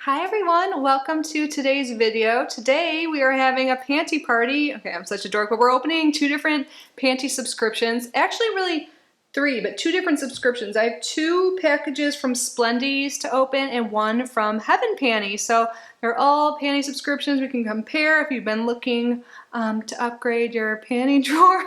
Hi everyone, welcome to today's video. Today we are having a panty party. Okay, I'm such a dork, but we're opening two different panty subscriptions. Actually really three, but two different subscriptions. I have two packages from Splendies to open and one from Heaven Panty. So they're all panty subscriptions. We can compare if you've been looking to upgrade your panty drawer.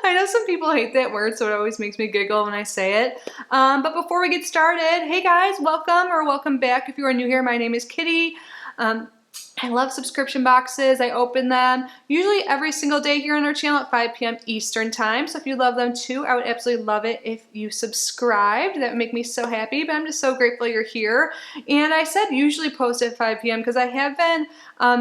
I know some people hate that word, so it always makes me giggle when I say it. But before we get started, hey guys, welcome or welcome back if you are new here. My name is Kitty. I love subscription boxes. I open them usually every single day here on our channel at 5 p.m. Eastern time. So if you love them too, I would absolutely love it if you subscribed. That would make me so happy, but I'm just so grateful you're here. And I said usually post at 5 p.m. because I have been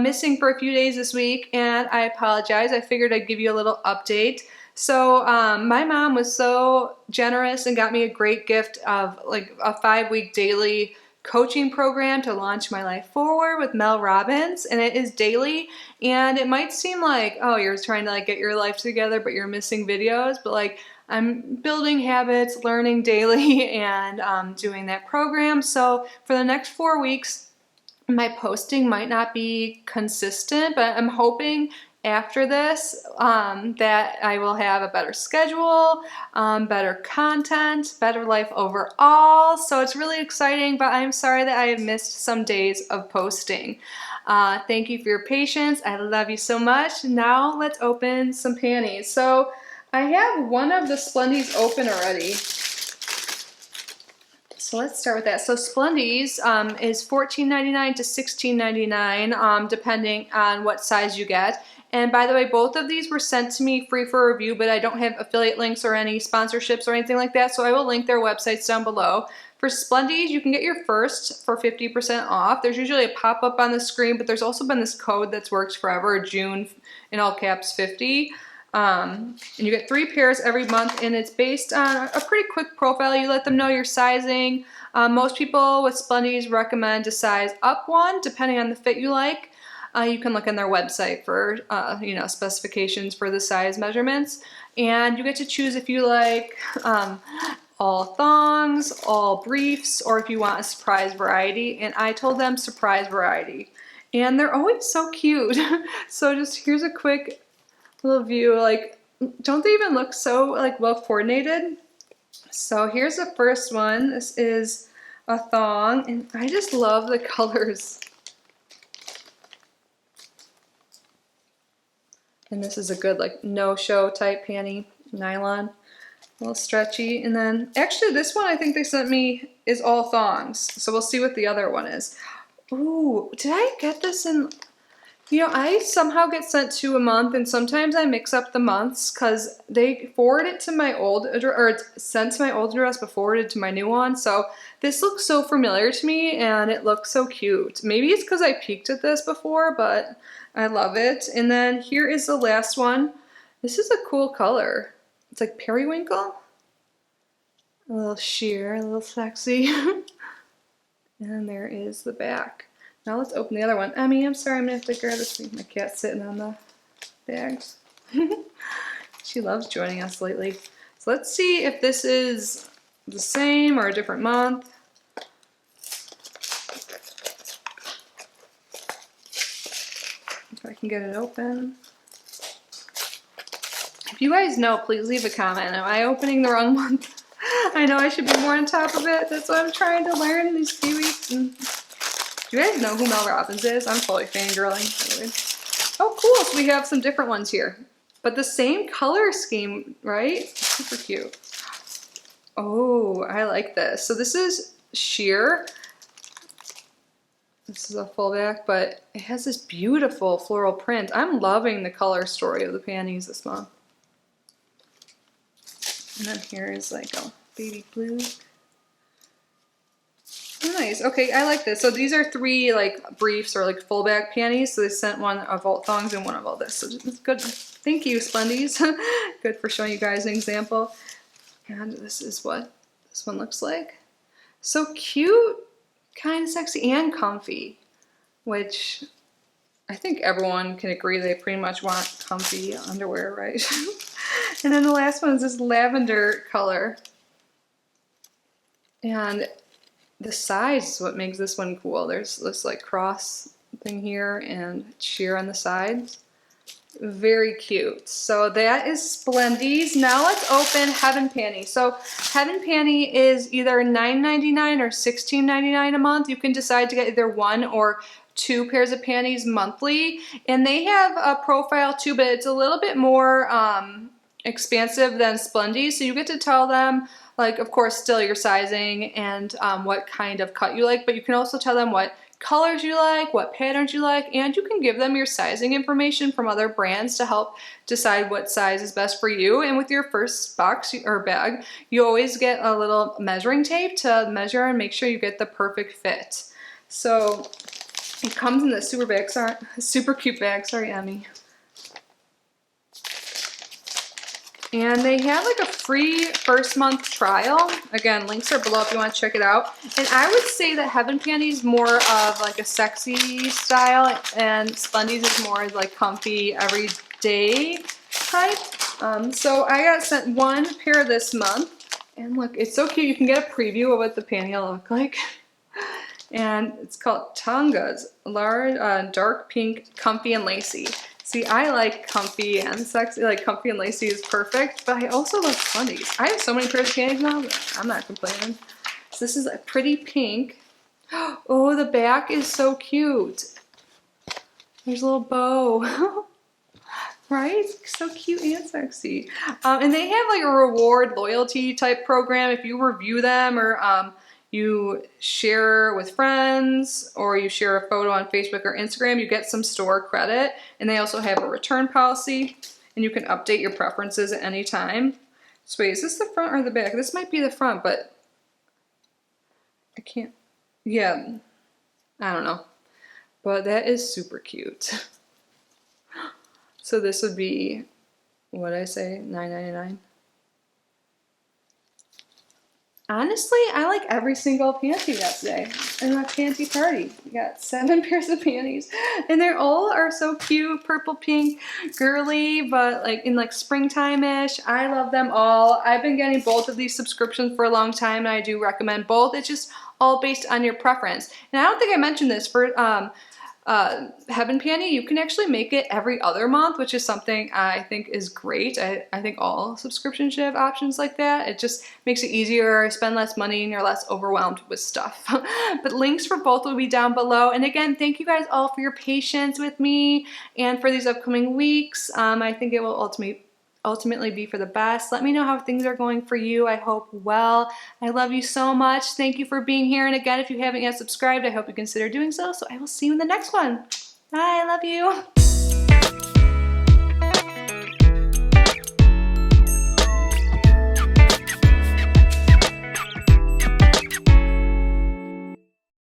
missing for a few days this week, and I apologize. I figured I'd give you a little update. So my mom was so generous and got me a great gift of like a 5-week daily coaching program to launch my life forward with Mel Robbins, and it is daily. And it might seem like, oh, you're trying to like get your life together but you're missing videos, but like I'm building habits, learning daily, and doing that program. So for the next 4 weeks my posting might not be consistent, but I'm hoping after this that I will have a better schedule, better content, better life overall. So it's really exciting, but I'm sorry that I have missed some days of posting. Thank you for your patience. I love you so much. Now let's open some panties. So I have one of the Splendies open already. So let's start with that. So Splendies is $14.99 to $16.99 depending on what size you get. And by the way, both of these were sent to me free for review, but I don't have affiliate links or any sponsorships or anything like that, so I will link their websites down below. For Splendies, you can get your first for 50% off. There's usually a pop-up on the screen, but there's also been this code that's worked forever, June in all caps 50. And you get 3 pairs every month, and it's based on a pretty quick profile. You let them know your sizing. Most people with Splendies recommend to size up one, depending on the fit you like. You can look on their website for specifications for the size measurements, and you get to choose if you like all thongs, all briefs, or if you want a surprise variety. And I told them surprise variety, and they're always so cute. So just here's a quick little view. Like, don't they even look so like well coordinated? So here's the first one. This is a thong, and I just love the colors. And this is a good like no-show type panty, nylon, a little stretchy. And then actually this one I think they sent me is all thongs. So we'll see what the other one is. Ooh, did I get this in? I somehow get sent 2 a month, and sometimes I mix up the months because they forward it to my old address, or it's sent to my old address but forwarded to my new one. So this looks so familiar to me, and it looks so cute. Maybe it's because I peeked at this before, but I love it. And then here is the last one. This is a cool color. It's like periwinkle. A little sheer, a little sexy. And there is the back. Now let's open the other one. Emmy, I'm sorry, I'm gonna have to grab this thing. My cat's sitting on the bags. She loves joining us lately. So let's see if this is the same or a different month. If I can get it open. If you guys know, please leave a comment. Am I opening the wrong month? I know I should be more on top of it. That's what I'm trying to learn these few weeks. Do you guys know who Mel Robbins is? I'm totally fangirling. Oh, cool. So we have some different ones here. But the same color scheme, right? Super cute. Oh, I like this. So this is sheer. This is a full back, but it has this beautiful floral print. I'm loving the color story of the panties this month. And then here is like a baby blue. Nice. Okay, I like this. So these are 3 like briefs or like full back panties. So they sent one of all thongs and one of all this. So it's good. Thank you, Splendies. Good for showing you guys an example. And this is what this one looks like. So cute, kind of sexy and comfy, which I think everyone can agree they pretty much want comfy underwear, right? And then the last one is this lavender color. And the size is what makes this one cool. There's this like cross thing here and sheer on the sides. Very cute. So that is Splendies. Now let's open Heaven Panty. So Heaven Panty is either $9.99 or $16.99 a month. You can decide to get either 1 or 2 pairs of panties monthly. And they have a profile too, but it's a little bit more expansive than Splendies. So you get to tell them, like, of course, still your sizing and what kind of cut you like, but you can also tell them what colors you like, what patterns you like, and you can give them your sizing information from other brands to help decide what size is best for you. And with your first box or bag, you always get a little measuring tape to measure and make sure you get the perfect fit. So it comes in this super cute bag. Sorry, Emmy. And they have like a free first month trial. Again, links are below if you want to check it out. And I would say that Heaven Panty is more of like a sexy style, and Splendies is more like comfy, everyday type. So I got sent 1 pair this month. And look, it's so cute. You can get a preview of what the panty will look like. And it's called Tangas, large, dark pink, comfy and lacy. See, I like comfy and sexy, like comfy and lacy is perfect, but I also love Splendies. I have so many pairs of panties now, but I'm not complaining. So this is a pretty pink. Oh, the back is so cute. There's a little bow. Right? So cute and sexy. And they have like a reward loyalty type program. If you review them or you share with friends or you share a photo on Facebook or Instagram, you get some store credit. And they also have a return policy and you can update your preferences at any time. So wait, is this the front or the back? This might be the front, but I can't, yeah, I don't know. But that is super cute. So this would be, what'd I say, $9.99? Honestly, I like every single panty that day in my panty party. We got 7 pairs of panties, and they all are so cute, purple, pink, girly, but like in like springtime-ish. I love them all. I've been getting both of these subscriptions for a long time, and I do recommend both. It's just all based on your preference. And I don't think I mentioned this for Heaven Panty, you can actually make it every other month, which is something I think is great. I think all subscriptions should have options like that. It just makes it easier, spend less money, and you're less overwhelmed with stuff. But links for both will be down below. And again, thank you guys all for your patience with me and for these upcoming weeks. I think it will ultimately be for the best. Let me know how things are going for you. I hope well. I love you so much. Thank you for being here. And again, if you haven't yet subscribed, I hope you consider doing so. So I will see you in the next one. Bye. I love you.